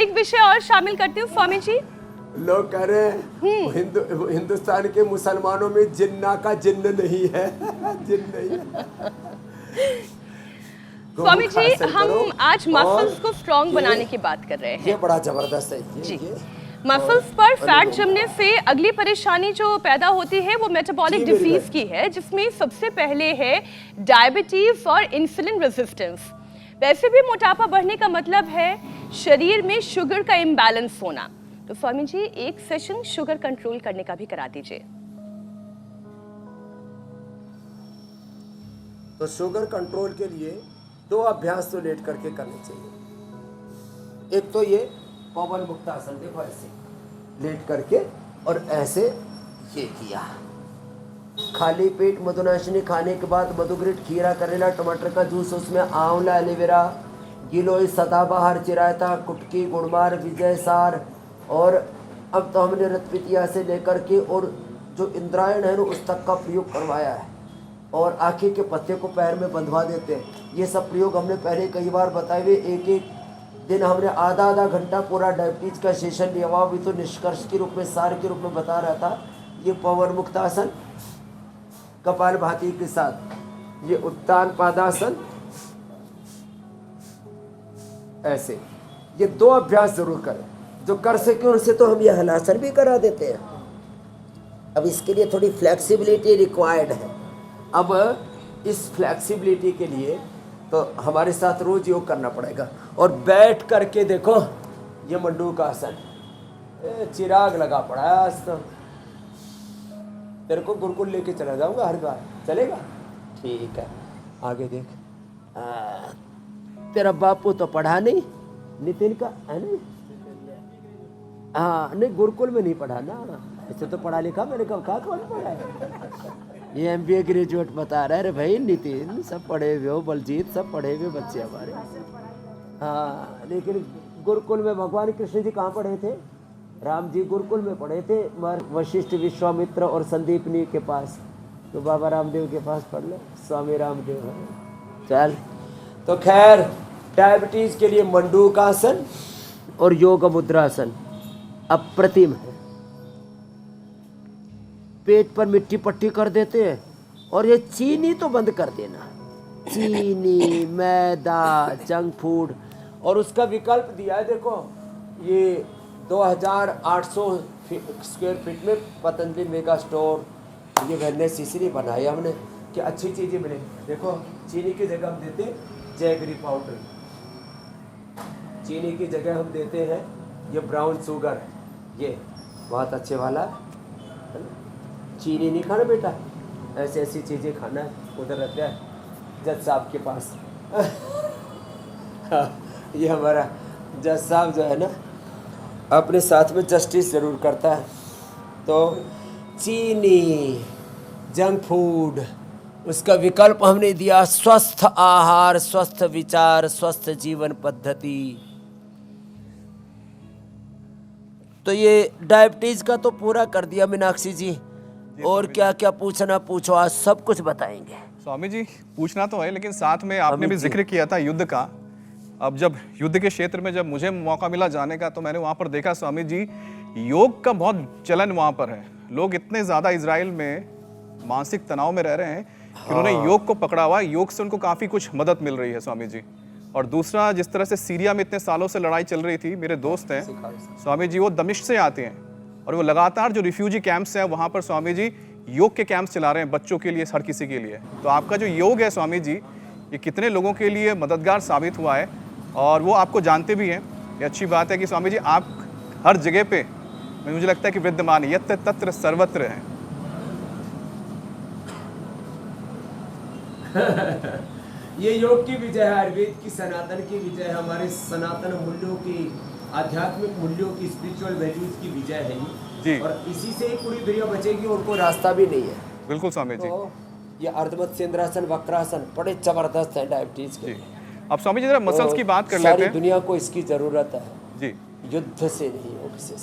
एक विषय और शामिल करती हूँ स्वामी जी। लोग कह रहे हैं हिंदुस्तान के मुसलमानों में जिन्ना का जिन्न नहीं है। जिन्न नहीं है। स्वामी जी, हम आज मसल्स को स्ट्रॉन्ग बनाने की बात कर रहे हैं। ये बड़ा जबरदस्त है जी। मसल्स पर फैट जमने से अगली परेशानी जो पैदा होती है वो मेटाबॉलिक डिजीज की है, जिसमें सबसे पहले है डायबिटीज और इंसुलिन रेजिस्टेंस। वैसे भी मोटापा बढ़ने का मतलब है शरीर में शुगर का इम्बैलेंस होना। तो स्वामी जी, एक सेशन शुगर कंट्रोल करने का भी करा दीजिए। तो शुगर कंट्रोल के लिए 2 अभ्यास तो लेट करके करने चाहिए। एक तो ये पवन मुक्तासन, देखो ऐसे लेट करके और ऐसे ये किया। खाली पेट मधुनाशिनी खाने के बाद मधुग्रिट, खीरा, करेला, टमाटर का जूस, उसमें आंवला, एलोवेरा, गिलोय, सदाबहार, चिरायता, कुटकी, गुड़मार, विजय सार, और अब तो हमने रतपितिया से लेकर के और जो इंद्रायण है उस तक का प्रयोग करवाया है। और आँखी के पत्ते को पैर में बंधवा देते हैं। ये सब प्रयोग हमने पहले कई बार बताए हुए। एक दिन हमने आधा घंटा पूरा डायबिटीज का सेशन लिया हुआ। अभी तो निष्कर्ष के रूप में, सार के रूप में बता रहा था। ये पवन मुक्तासन कपालभाति के साथ, ये उत्तान पादासन, ऐसे ये 2 अभ्यास जरूर करें। जो कर सके उनसे तो हम ये हलासन भी करा देते हैं। अब इसके लिए थोड़ी फ्लेक्सिबिलिटी रिक्वायर्ड है। अब इस फ्लेक्सिबिलिटी के लिए तो हमारे साथ रोज योग करना पड़ेगा। और बैठ करके देखो, ये मंडूक आसन, चिराग लगा पड़ा है आज तो। तेरे को गुरुकुल लेके चला जाऊंगा हरिद्वार, चलेगा? ठीक है, आगे देख। तेरा बापू तो पढ़ा नहीं, नितिन का है ना? हाँ, नहीं गुरुकुल में नहीं पढ़ा ना, ऐसे तो पढ़ा लिखा। मैंने कहा कौन पढ़ा है? ये MBA ग्रेजुएट बता रहा है। अरे भाई नितिन, सब पढ़े हुए हो, बलजीत, सब पढ़े हुए बच्चे हमारे। हाँ, लेकिन गुरुकुल में भगवान कृष्ण जी कहाँ पढ़े थे? राम जी गुरुकुल में पढ़े थे, वशिष्ठ, विश्वामित्र और संदीपनी के पास। तो बाबा रामदेव के पास पढ़ लो, स्वामी रामदेव। चल, तो खैर, डायबिटीज के लिए मंडूकासन और योग मुद्रासन अप्रतिम है। पेट पर मिट्टी पट्टी कर देते हैं। और ये चीनी तो बंद कर देना, चीनी, मैदा, जंक फूड। और उसका विकल्प दिया है, देखो ये 2800 स्क्वायर फीट में पतंजलि मेगा स्टोर, ये वेलनेस इसलिए बनाई हमने कि अच्छी चीज़ें मिले। देखो, चीनी की जगह हम देते हैं जैगरी पाउडर, चीनी की जगह हम देते हैं ये ब्राउन शुगर, ये बहुत अच्छे वाला है ना। चीनी नहीं खाना बेटा, ऐसी ऐसी चीज़ें खाना है। उधर रहता है जज साहब के पास। ये हमारा जज साहब जो है ना, अपने साथ में जस्टिस ज़रूर करता है। तो चीनी, जंक फूड, उसका विकल्प हमने दिया स्वस्थ आहार, स्वस्थ विचार, स्वस्थ जीवन पद्धति। तो ये डायबिटीज़ का तो पूरा कर दिया मीनाक्षी जी। और क्या क्या पूछना पूछो, आज सब कुछ बताएंगे। स्वामी जी, पूछना तो है, लेकिन साथ में आपने भी जिक्र किया था युद्ध का। अब जब युद्ध के क्षेत्र में जब मुझे मौका मिला जाने का, तो मैंने वहाँ पर देखा स्वामी जी, योग का बहुत चलन वहाँ पर है। लोग इतने ज़्यादा इजराइल में मानसिक तनाव में रह रहे हैं कि उन्होंने योग को पकड़ा हुआ। योग से उनको काफ़ी कुछ मदद मिल रही है स्वामी जी। और दूसरा, जिस तरह से सीरिया में इतने सालों से लड़ाई चल रही थी, मेरे दोस्त हैं स्वामी जी, वो दमिश्क से आते हैं और वो लगातार जो रिफ्यूजी कैंप्स हैं वहाँ पर स्वामी जी योग के कैंप्स चला रहे हैं बच्चों के लिए, हर किसी के लिए। तो आपका जो योग है स्वामी जी, ये कितने लोगों के लिए मददगार साबित हुआ है, और वो आपको जानते भी हैं। ये अच्छी बात है कि स्वामी जी आप हर जगह पे, मुझे लगता है कि विद्यमान है, यत्र तत्र सर्वत्र है। ये योग की विजय है, आयुर्वेद की, सनातन की विजय है, हमारे सनातन मूल्यों की, आध्यात्मिक मूल्यों की, स्पिरिचुअल वैल्यूज की विजय है ये। और इसी से ही पूरी दुनिया बचेगी और कोई रास्ता भी नहीं है। बिल्कुल स्वामी जी। तो ये अर्धमत्स्येंद्रासन, वक्रासन बड़े जबरदस्त है डायबिटीज के लिए। अब स्वामी जी जरा मसल्स की बात कर लेते हैं। सारी दुनिया को इसकी जरूरत है जी, युद्ध से नहीं, योग से।